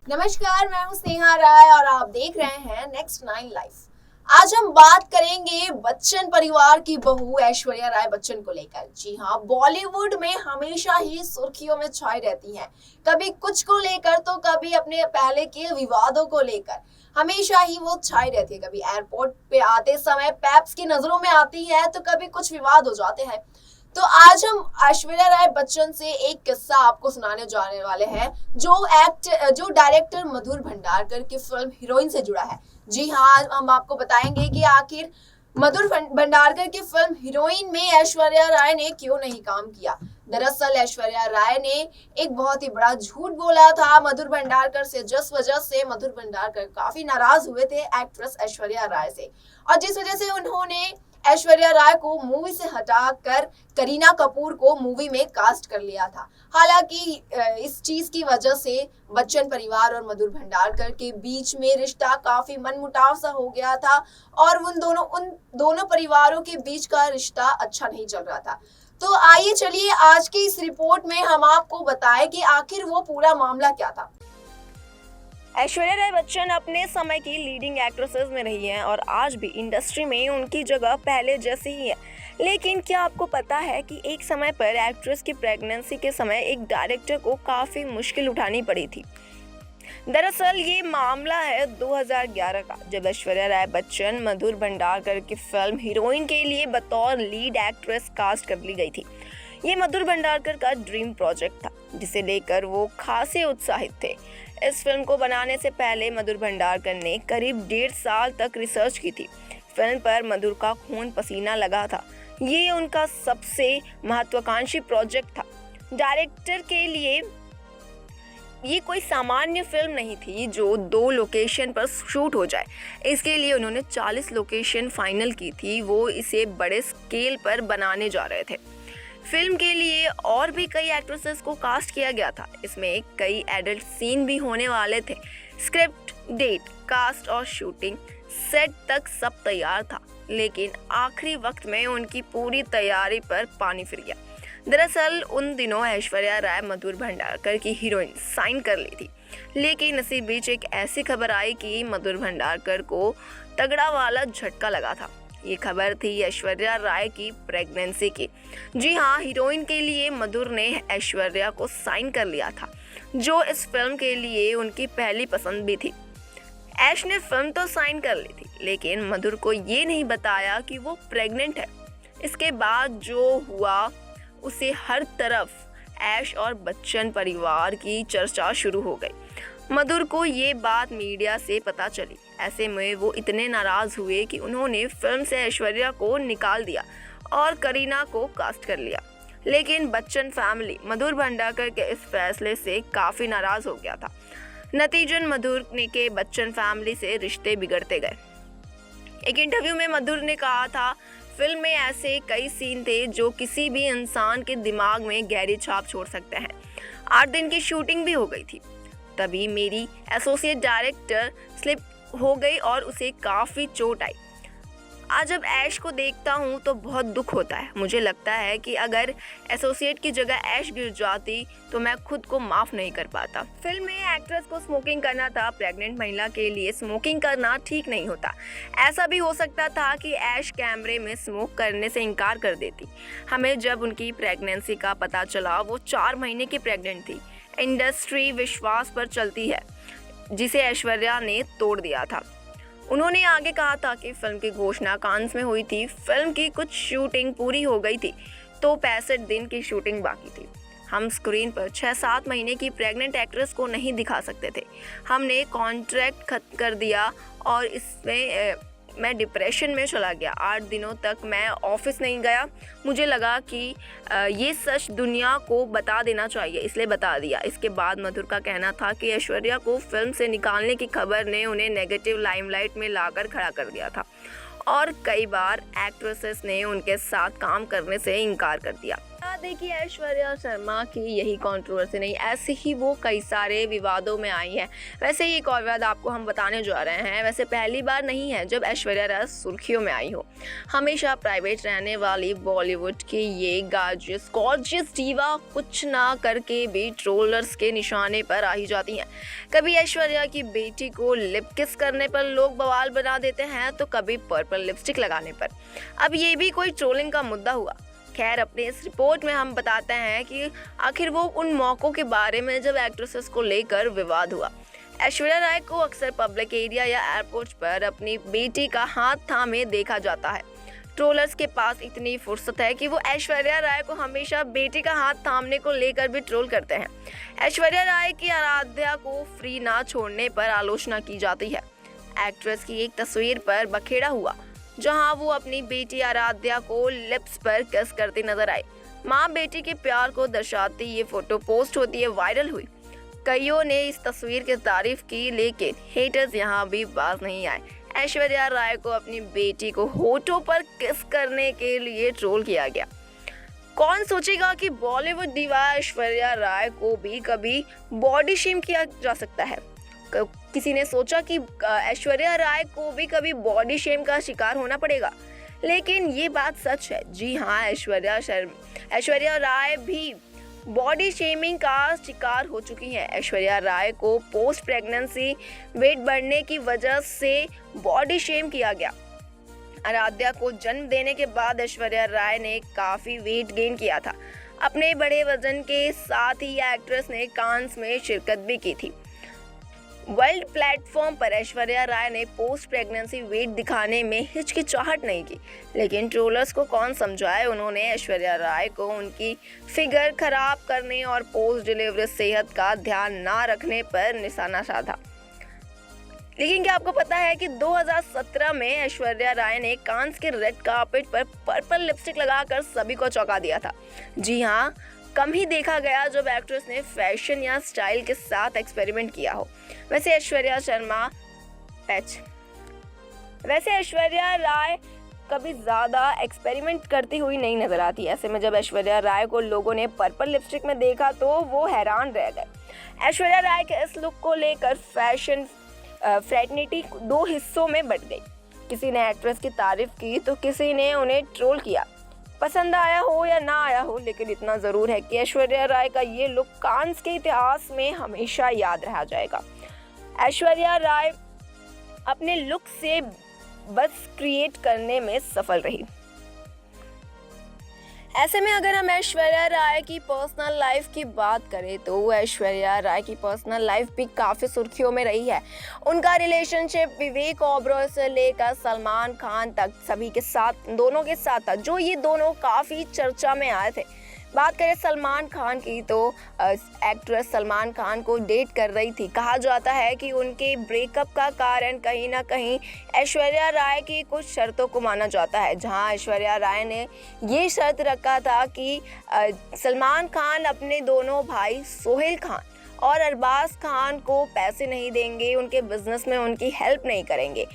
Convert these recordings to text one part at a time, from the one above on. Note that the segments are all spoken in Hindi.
नमस्कार, मैं हूँ स्नेहा राय और आप देख रहे हैं नेक्स्ट 9 लाइफ। आज हम बात करेंगे बच्चन परिवार की बहू ऐश्वर्या राय बच्चन को लेकर। जी हाँ, बॉलीवुड में हमेशा ही सुर्खियों में छाई रहती हैं, कभी कुछ को लेकर तो कभी अपने पहले के विवादों को लेकर। हमेशा ही वो छाई रहती है, कभी एयरपोर्ट पे आते समय पैप्स की नजरों में आती है तो कभी कुछ विवाद हो जाते हैं। तो आज हम ऐश्वर्या राय बच्चन से एक किस्सा आपको सुनाने जाने वाले हैं जो डायरेक्टर मधुर भंडारकर की फिल्म हीरोइन से जुड़ा है। जी हाँ, हम आपको बताएंगे कि आखिर मधुर भंडारकर की फिल्म हीरोइन में ऐश्वर्या राय ने क्यों नहीं काम किया। दरअसल ऐश्वर्या राय ने एक बहुत ही बड़ा झूठ बोला था मधुर भंडारकर से, जिस वजह से मधुर भंडारकर काफी नाराज हुए थे एक्ट्रेस ऐश्वर्या राय से, और जिस वजह से उन्होंने ऐश्वर्या राय को मूवी से हटाकर करीना कपूर को मूवी में कास्ट कर लिया था। हालांकि इस चीज की वजह से बच्चन परिवार और मधुर भंडारकर के बीच में रिश्ता काफी मनमुटाव सा हो गया था और उन दोनों परिवारों के बीच का रिश्ता अच्छा नहीं चल रहा था। तो आइए चलिए आज की इस रिपोर्ट में हम आपको बताएं कि आखिर वो पूरा मामला क्या था। ऐश्वर्या राय बच्चन अपने समय की लीडिंग एक्ट्रेसेस में रही हैं और आज भी इंडस्ट्री में उनकी जगह पहले जैसी ही है। लेकिन क्या आपको पता है कि एक समय पर एक्ट्रेस की प्रेगनेंसी के समय एक डायरेक्टर को काफ़ी मुश्किल उठानी पड़ी थी। दरअसल ये मामला है 2011 का, जब ऐश्वर्या राय बच्चन मधुर भंडारकर की फिल्म हीरोइन के लिए बतौर लीड एक्ट्रेस कास्ट कर ली गई थी। ये मधुर भंडारकर का ड्रीम प्रोजेक्ट था, जिसे लेकर वो खासे उत्साहित थे। इस फिल्म को बनाने से पहले मधुर भंडारकर ने करीब 1.5 साल तक रिसर्च की थी। फिल्म पर मधुर का खून पसीना लगा था। ये उनका सबसे महत्वाकांक्षी प्रोजेक्ट था। डायरेक्टर के लिए ये कोई सामान्य फिल्म नहीं थी जो 2 लोकेशन पर शूट हो जाए। इसके लिए उन्होंने 40 लोकेशन फाइनल की थी। वो इसे बड़े स्केल पर बनाने जा रहे थे। फिल्म के लिए और भी कई एक्ट्रेसेस को कास्ट किया गया था। इसमें कई एडल्ट सीन भी होने वाले थे। स्क्रिप्ट, डेट, कास्ट और शूटिंग सेट तक सब तैयार था, लेकिन आखिरी वक्त में उनकी पूरी तैयारी पर पानी फिर गया। दरअसल उन दिनों ऐश्वर्या राय मधुर भंडारकर की हीरोइन साइन कर ली थी, लेकिन इसी बीच एक ऐसी खबर आई कि मधुर भंडारकर को तगड़ा वाला झटका लगा था। ये खबर थी ऐश्वर्या राय की प्रेगनेंसी की। जी हाँ, हीरोइन के लिए मधुर ने ऐश्वर्या को साइन कर लिया था, जो इस फिल्म के लिए उनकी पहली पसंद भी थी। ऐश ने फिल्म तो साइन कर ली थी, लेकिन मधुर को ये नहीं बताया कि वो प्रेग्नेंट है। इसके बाद जो हुआ उसे हर तरफ ऐश और बच्चन परिवार की चर्चा शुरू हो गई। मधुर को ये बात मीडिया से पता चली। ऐसे में वो इतने नाराज हुए कि उन्होंने फिल्म से ऐश्वर्या को निकाल दिया और करीना को कास्ट कर लिया। लेकिन बच्चन फैमिली मधुर भंडारकर के इस फैसले से काफ़ी नाराज हो गया था। नतीजन मधुर के बच्चन फैमिली से रिश्ते बिगड़ते गए। एक इंटरव्यू में मधुर ने कहा था, फिल्म में ऐसे कई सीन थे जो किसी भी इंसान के दिमाग में गहरी छाप छोड़ सकते हैं। 8 दिन की शूटिंग भी हो गई थी। तभी मेरी एसोसिएट डायरेक्टर स्लिप हो गई और उसे काफ़ी चोट आई। आज जब ऐश को देखता हूँ तो बहुत दुख होता है। मुझे लगता है कि अगर एसोसिएट की जगह ऐश गिर जाती तो मैं खुद को माफ़ नहीं कर पाता। फिल्म में एक्ट्रेस को स्मोकिंग करना था। प्रेग्नेंट महिला के लिए स्मोकिंग करना ठीक नहीं होता। ऐसा भी हो सकता था कि ऐश कैमरे में स्मोक करने से इनकार कर देती। हमें जब उनकी प्रेगनेंसी का पता चला, वो 4 महीने की प्रेग्नेंट थी। इंडस्ट्री विश्वास पर चलती है, जिसे ऐश्वर्या ने तोड़ दिया था। उन्होंने आगे कहा था कि फिल्म की घोषणा कांस में हुई थी। फिल्म की कुछ शूटिंग पूरी हो गई थी, तो 65 दिन की शूटिंग बाकी थी। हम स्क्रीन पर 6-7 महीने की प्रेग्नेंट एक्ट्रेस को नहीं दिखा सकते थे। हमने कॉन्ट्रैक्ट खत्म कर दिया और इसमें मैं डिप्रेशन में चला गया। 8 दिनों तक मैं ऑफिस नहीं गया। मुझे लगा कि ये सच दुनिया को बता देना चाहिए, इसलिए बता दिया। इसके बाद मधुर का कहना था कि ऐश्वर्या को फिल्म से निकालने की खबर ने उन्हें नेगेटिव लाइमलाइट में लाकर खड़ा कर दिया था और कई बार एक्ट्रेसेस ने उनके साथ काम करने से इनकार कर दिया। देखिए ऐश्वर्या शर्मा की यही कंट्रोवर्सी नहीं, ऐसे ही वो कई सारे विवादों में आई हैं। वैसे ही एक और विवाद आपको हम बताने जा रहे हैं। वैसे पहली बार नहीं है जब ऐश्वर्या राय सुर्खियों में आई हो। हमेशा प्राइवेट रहने वाली बॉलीवुड की ये गॉर्जियस डीवा कुछ ना करके भी ट्रोलर्स के निशाने पर आ ही जाती हैं। कभी ऐश्वर्या की बेटी को लिप किस करने पर लोग बवाल बना देते हैं, तो कभी पर्पल लिपस्टिक लगाने पर। अब ये भी कोई ट्रोलिंग का मुद्दा हुआ। खैर, अपने इस रिपोर्ट में हम बताते हैं कि आखिर वो उन मौक़ों के बारे में जब एक्ट्रेसेस को लेकर विवाद हुआ। ऐश्वर्या राय को अक्सर पब्लिक एरिया या एयरपोर्ट पर अपनी बेटी का हाथ थामे देखा जाता है। ट्रोलर्स के पास इतनी फुर्सत है कि वो ऐश्वर्या राय को हमेशा बेटी का हाथ थामने को लेकर भी ट्रोल करते हैं। ऐश्वर्या राय की आराध्या को फ्री ना छोड़ने पर आलोचना की जाती है। एक्ट्रेस की एक तस्वीर पर बखेड़ा हुआ, जहां वो अपनी बेटी आराध्या को लिप्स पर किस करती नजर आई। मां बेटी के प्यार को दर्शाती ये फोटो पोस्ट होती है वायरल हुई। कईयों ने इस तस्वीर की तारीफ की, लेकिन हेटर्स यहां भी बाज नहीं आए। ऐश्वर्या राय को अपनी बेटी को होठों पर किस करने के लिए ट्रोल किया गया। कौन सोचेगा कि बॉलीवुड दीवा ऐश्वर्या राय को भी कभी बॉडी शेम किया जा सकता है। किसी ने सोचा कि ऐश्वर्या राय को भी कभी बॉडी शेम का शिकार होना पड़ेगा, लेकिन ये बात सच है। जी हाँ, ऐश्वर्या राय भी बॉडी शेमिंग का शिकार हो चुकी हैं। ऐश्वर्या राय को पोस्ट प्रेगनेंसी वेट बढ़ने की वजह से बॉडी शेम किया गया। आराध्या को जन्म देने के बाद ऐश्वर्या राय ने काफ़ी वेट गेन किया था। अपने बड़े वजन के साथ ही एक्ट्रेस ने कांस में शिरकत भी की थी। वर्ल्ड प्लेटफॉर्म पर ऐश्वर्या राय ने पोस्ट प्रेगनेंसी वेट दिखाने में हिचकिचाहट नहीं की, लेकिन ट्रोलर्स को कौन समझाए, उन्होंने ऐश्वर्या राय को उनकी फिगर खराब करने और पोस्ट डिलीवरी सेहत का ध्यान ना रखने पर निशाना साधा। लेकिन क्या आपको पता है कि 2017 में ऐश्वर्या राय ने कांस के रेड कार्पेट पर पर्पल लिपस्टिक लगाकर सभी को चौंका दिया था। जी हाँ, कम ही देखा गया जब एक्ट्रेस ने फैशन या स्टाइल के साथ एक्सपेरिमेंट किया हो। वैसे ऐश्वर्या राय कभी ज़्यादा एक्सपेरिमेंट करती हुई नहीं नजर आती। ऐसे में जब ऐश्वर्या राय को लोगों ने पर्पल लिपस्टिक में देखा तो वो हैरान रह गए। ऐश्वर्या राय के इस लुक को लेकर फैशन फ्रेटर्निटी दो हिस्सों में बंट गई। किसी ने एक्ट्रेस की तारीफ की तो किसी ने उन्हें ट्रोल किया। पसंद आया हो या ना आया हो, लेकिन इतना ज़रूर है कि ऐश्वर्या राय का ये लुक कांस के इतिहास में हमेशा याद रह जाएगा। ऐश्वर्या राय अपने लुक से बस क्रिएट करने में सफल रही। ऐसे में अगर हम ऐश्वर्या राय की पर्सनल लाइफ की बात करें तो ऐश्वर्या राय की पर्सनल लाइफ भी काफ़ी सुर्खियों में रही है। उनका रिलेशनशिप विवेक ओबरॉय से लेकर सलमान खान तक सभी के साथ, दोनों के साथ था, जो ये दोनों काफ़ी चर्चा में आए थे। बात करें सलमान खान की तो एक्ट्रेस सलमान खान को डेट कर रही थी। कहा जाता है कि उनके ब्रेकअप का कारण कहीं ना कहीं ऐश्वर्या राय की कुछ शर्तों को माना जाता है, जहां ऐश्वर्या राय ने ये शर्त रखा था कि सलमान खान अपने दोनों भाई सोहेल खान और अरबाज खान को पैसे नहीं देंगे, उनके बिजनेस में उनकी हेल्प नहीं करेंगे।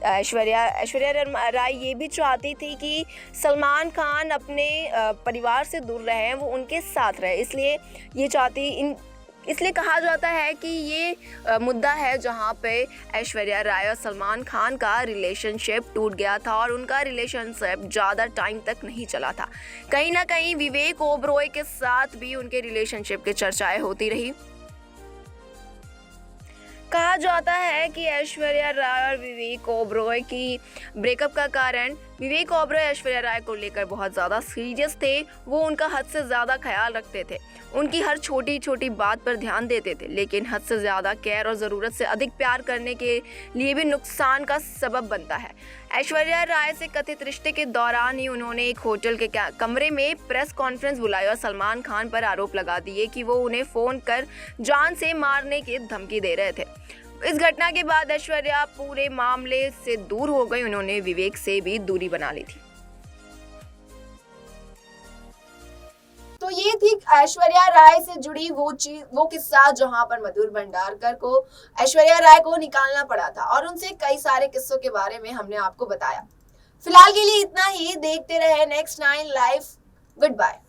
ऐश्वर्या राय ये भी चाहती थी कि सलमान खान अपने परिवार से दूर रहें, वो उनके साथ रहे, इसलिए कहा जाता है कि ये मुद्दा है जहाँ पे ऐश्वर्या राय और सलमान खान का रिलेशनशिप टूट गया था और उनका रिलेशनशिप ज़्यादा टाइम तक नहीं चला था। कहीं ना कहीं विवेक ओबरॉय के साथ भी उनके रिलेशनशिप की चर्चाएं होती रही। कहा जाता है कि ऐश्वर्या राय और विवेक ओबरॉय की ब्रेकअप का कारण विवेक ओबरॉय ऐश्वर्या राय को लेकर बहुत ज़्यादा सीरियस थे। वो उनका हद से ज़्यादा ख्याल रखते थे, उनकी हर छोटी छोटी बात पर ध्यान देते थे, लेकिन हद से ज़्यादा केयर और ज़रूरत से अधिक प्यार करने के लिए भी नुकसान का सबब बनता है। ऐश्वर्या राय से कथित रिश्ते के दौरान ही उन्होंने एक होटल के कमरे में प्रेस कॉन्फ्रेंस बुलाई और सलमान खान पर आरोप लगा दिए कि वो उन्हें फ़ोन कर जान से मारने की धमकी दे रहे थे। इस घटना के बाद ऐश्वर्या पूरे मामले से दूर हो गई, उन्होंने विवेक से भी दूरी बना ली थी। तो ये थी ऐश्वर्या राय से जुड़ी वो किस्सा जहां पर मधुर भंडारकर को ऐश्वर्या राय को निकालना पड़ा था और उनसे कई सारे किस्सों के बारे में हमने आपको बताया। फिलहाल के लिए इतना ही। देखते रहे नेक्स्ट 9 लाइव। Good bye.